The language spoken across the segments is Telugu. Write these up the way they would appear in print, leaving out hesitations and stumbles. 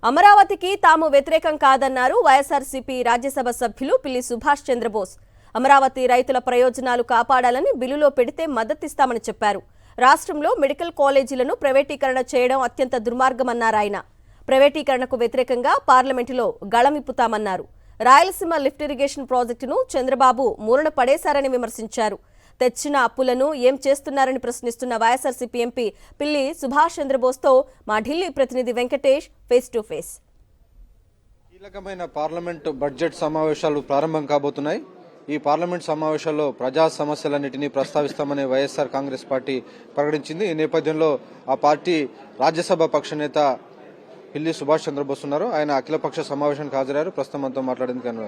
అమరావతికి తాము వ్యతిరేకం కాదన్నారు వైఎస్ఆర్సీపీ రాజ్యసభ సభ్యులు పిల్లి సుభాష్ చంద్రబోస్. అమరావతి రైతుల ప్రయోజనాలు కాపాడాలని బిల్లులో పెడితే మద్దతిస్తామని చెప్పారు. రాష్ట్రంలో మెడికల్ కాలేజీలను ప్రైవేటీకరణ చేయడం అత్యంత దుర్మార్గమన్నారాయన. ప్రైవేటీకరణకు వ్యతిరేకంగా పార్లమెంటులో గళమిప్పుతామన్నారు. రాయలసీమ లిఫ్ట్ ఇరిగేషన్ ప్రాజెక్టును చంద్రబాబు మూలన పడేశారని విమర్శించారు. తెచ్చిన అప్పులను ఏం చేస్తున్నారని ప్రశ్నిస్తున్న వైఎస్ఆర్సీపీ ఎంపీ పిల్లి సుభాష్ చంద్రబోస్తో మా ఢిల్లీ ప్రతినిధి వెంకటేష్ ఫేస్ టు ఫేస్. కీలకమైన పార్లమెంటు బడ్జెట్ సమావేశాలు ప్రారంభం కాబోతున్నాయి. ఈ పార్లమెంట్ సమావేశాల్లో ప్రజా సమస్యలన్నింటినీ ప్రస్తావిస్తామని వైఎస్ఆర్ కాంగ్రెస్ పార్టీ ప్రకటించింది. ఈ నేపథ్యంలో ఆ పార్టీ రాజ్యసభ పక్ష నేత పిల్లి సుభాష్ చంద్రబోస్ ఉన్నారు. ఆయన అఖిలపక్ష సమావేశానికి హాజరయ్యారు. ప్రస్తుతం మనతో మాట్లాడేందుకు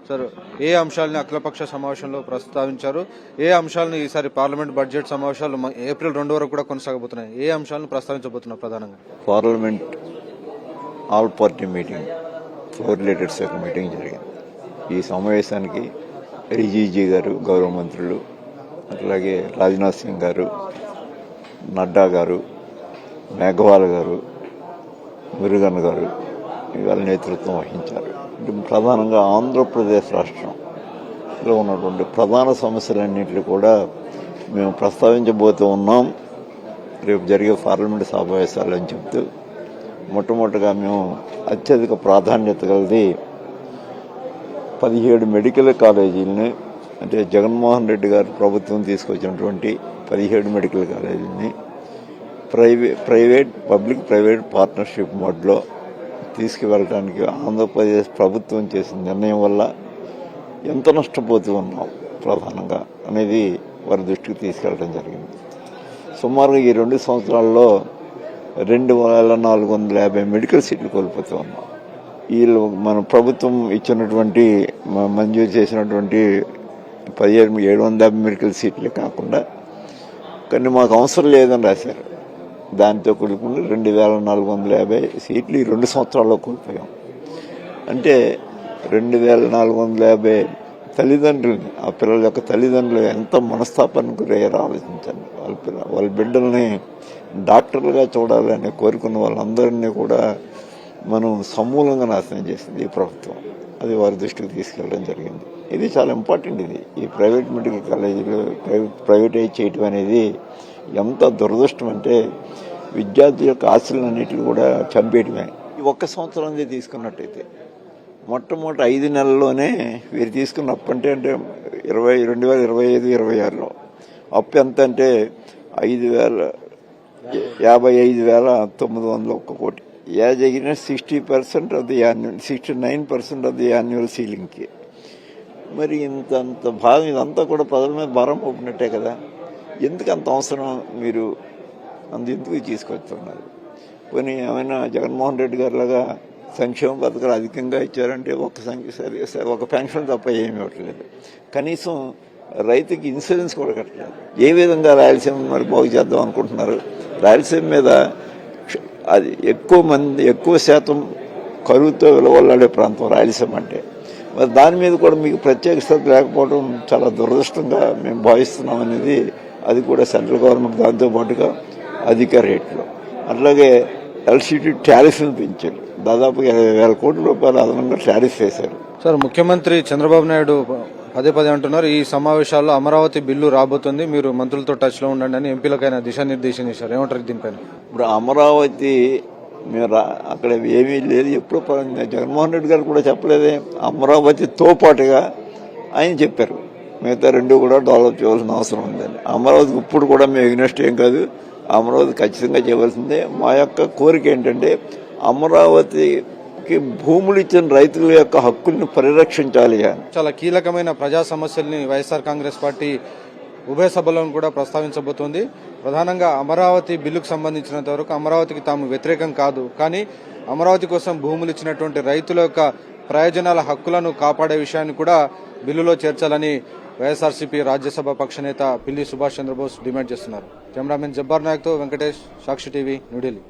సార్, ఏ అంశాలని అఖిలపక్ష సమావేశంలో ప్రస్తావించారు? ఏ అంశాలను ఈసారి పార్లమెంట్ బడ్జెట్ సమావేశాలు ఏప్రిల్ 2 వరకు కూడా కొనసాగబోతున్నాయి? ఏ అంశాలను ప్రస్తావించబోతున్నారు ప్రధానంగా? Parliament all party meeting, floor leaders యొక్క మీటింగ్ జరిగింది. ఈ సమావేశానికి రిజిజీ గారు, గౌరవ మంత్రులు, అట్లాగే రాజ్నాథ్ సింగ్ గారు, నడ్డా గారు, మేఘవాల్ గారు, మురుగన్ గారు ఇవాళ నేతృత్వం వహించారు. ప్రధానంగా ఆంధ్రప్రదేశ్ రాష్ట్రంలో ఉన్నటువంటి ప్రధాన సమస్యలన్నింటినీ కూడా మేము ప్రస్తావించబోతూ ఉన్నాం రేపు జరిగే పార్లమెంటు సమావేశాలు అని చెప్తూ, మొట్టమొదటిగా మేము అత్యధిక ప్రాధాన్యత కలిగి 17 మెడికల్ కాలేజీలని, అంటే జగన్మోహన్ రెడ్డి గారు ప్రభుత్వం తీసుకొచ్చినటువంటి 17 మెడికల్ కాలేజీలని పబ్లిక్ ప్రైవేట్ పార్ట్నర్షిప్ మోడ్లో తీసుకువెళ్ళడానికి ఆంధ్రప్రదేశ్ ప్రభుత్వం చేసిన నిర్ణయం వల్ల ఎంత నష్టపోతూ ఉన్నాం ప్రధానంగా అనేది వారి దృష్టికి తీసుకెళ్ళడం జరిగింది. సుమారుగా ఈ 2 సంవత్సరాల్లో 2450 మెడికల్ సీట్లు కోల్పోతూ ఉన్నాం. వీళ్ళు మన ప్రభుత్వం ఇచ్చినటువంటి మంజూరు చేసినటువంటి 1750 మెడికల్ సీట్లే కాకుండా కానీ మాకు అవసరం లేదని రాశారు. దాంతో కూడుకుని 2450 సీట్లు ఈ 2 సంవత్సరాల్లో కోల్పోయాం. అంటే 2450 తల్లిదండ్రులని, ఆ పిల్లల యొక్క తల్లిదండ్రులు ఎంత మనస్తాపానికి గురయ్యారో ఆలోచించండి. వాళ్ళ బిడ్డల్ని డాక్టర్లుగా చూడాలని కోరుకున్న వాళ్ళందరినీ కూడా మనం సమూలంగా నాశనం చేసింది ఈ ప్రభుత్వం. అది వారి దృష్టికి తీసుకెళ్ళడం జరిగింది. ఇది చాలా ఇంపార్టెంట్. ఇది ఈ ప్రైవేట్ మెడికల్ కాలేజీలు ప్రైవేటైజ్ చేయటం అనేది ఎంత దురదృష్టం అంటే విద్యార్థుల యొక్క ఆశలన్నిటిని కూడా చంపేయటమే. ఈ 1 సంవత్సరం తీసుకున్నట్టయితే మొట్టమొదటి 5 నెలల్లోనే వీరు తీసుకున్న అప్పు అంటే 2025-26లో అప్పు ఎంత అంటే 55,901 కోటి. As against 60% of the annual, 69% of the annual సీలింగ్కి. మరి ఇంత భాగం ఇదంతా కూడా ప్రజల మీద భారం పోపినట్టే కదా. ఎందుకు అంత అవసరం? మీరు ఎందుకు తీసుకొస్తున్నారు? పోనీ ఏమైనా జగన్మోహన్ రెడ్డి గారి లాగా సంక్షేమ పథకాలు అధికంగా ఇచ్చారంటే ఒక పెన్షన్ తప్ప ఏమి ఇవ్వట్లేదు. కనీసం రైతుకి ఇన్సూరెన్స్ కూడా కట్టలేదు. ఏ విధంగా రాయలసీమ మరి బాగు చేద్దాం అనుకుంటున్నారు? రాయలసీమ మీద అది ఎక్కువ శాతం కరువుతో విలువలాడే ప్రాంతం రాయలసీమ అంటే. మరి దాని మీద కూడా మీకు ప్రత్యేక శ్రద్ధ లేకపోవడం చాలా దురదృష్టంగా మేము భావిస్తున్నాం అనేది. అది కూడా సెంట్రల్ గవర్నమెంట్ దాంతో పాటుగా అధిక రేట్లు. అట్లాగే ఎల్సిటీ టారిఫ్ను పెంచారు. దాదాపు 20,000 కోట్ల రూపాయలు అదనంగా టారిఫ్ వేశారు. సార్, ముఖ్యమంత్రి చంద్రబాబు నాయుడు పదే అంటున్నారు ఈ సమావేశాల్లో అమరావతి బిల్లు రాబోతుంది, మీరు మంత్రులతో టచ్లో ఉండండి అని ఎంపీలకైనా దిశానిర్దేశం చేశారు. ఏమంటారు దీనిపైన? ఇప్పుడు అమరావతి అక్కడ ఏమీ లేదు. ఎప్పుడు జగన్మోహన్ రెడ్డి గారు కూడా చెప్పలేదే. అమరావతితో పాటుగా ఆయన చెప్పారు మిగతా 2 కూడా డెవలప్ చేయాల్సిన అవసరం ఉందని. అమరావతికి ఇప్పుడు కూడా మేము ఎగ్నెస్ట్ ఏం కాదు, అమరావతి ఖచ్చితంగా చేయవలసిందే. మా యొక్క కోరిక ఏంటంటే అమరావతికి భూములు ఇచ్చిన రైతుల యొక్క హక్కుల్ని పరిరక్షించాలి. చాలా కీలకమైన ప్రజా సమస్యల్ని వైఎస్ఆర్ కాంగ్రెస్ పార్టీ ఉభయ సభలను కూడా ప్రస్తావించబోతోంది. ప్రధానంగా అమరావతి బిల్లుకు సంబంధించినంత వరకు అమరావతికి తాము వ్యతిరేకం కాదు, కానీ అమరావతి కోసం భూములు ఇచ్చినటువంటి రైతుల యొక్క ప్రయోజనాల హక్కులను కాపాడే విషయాన్ని కూడా బిల్లులో చేర్చాలని వైఎస్ఆర్సీపీ రాజ్యసభ పక్ష నేత పిల్లి సుభాష్ చంద్రబోస్ డిమాండ్ చేస్తున్నారు. కెమెరామెన్ జబ్బార్ నాయక్తో వెంకటేష్, సాక్షి టీవీ, న్యూఢిల్లీ.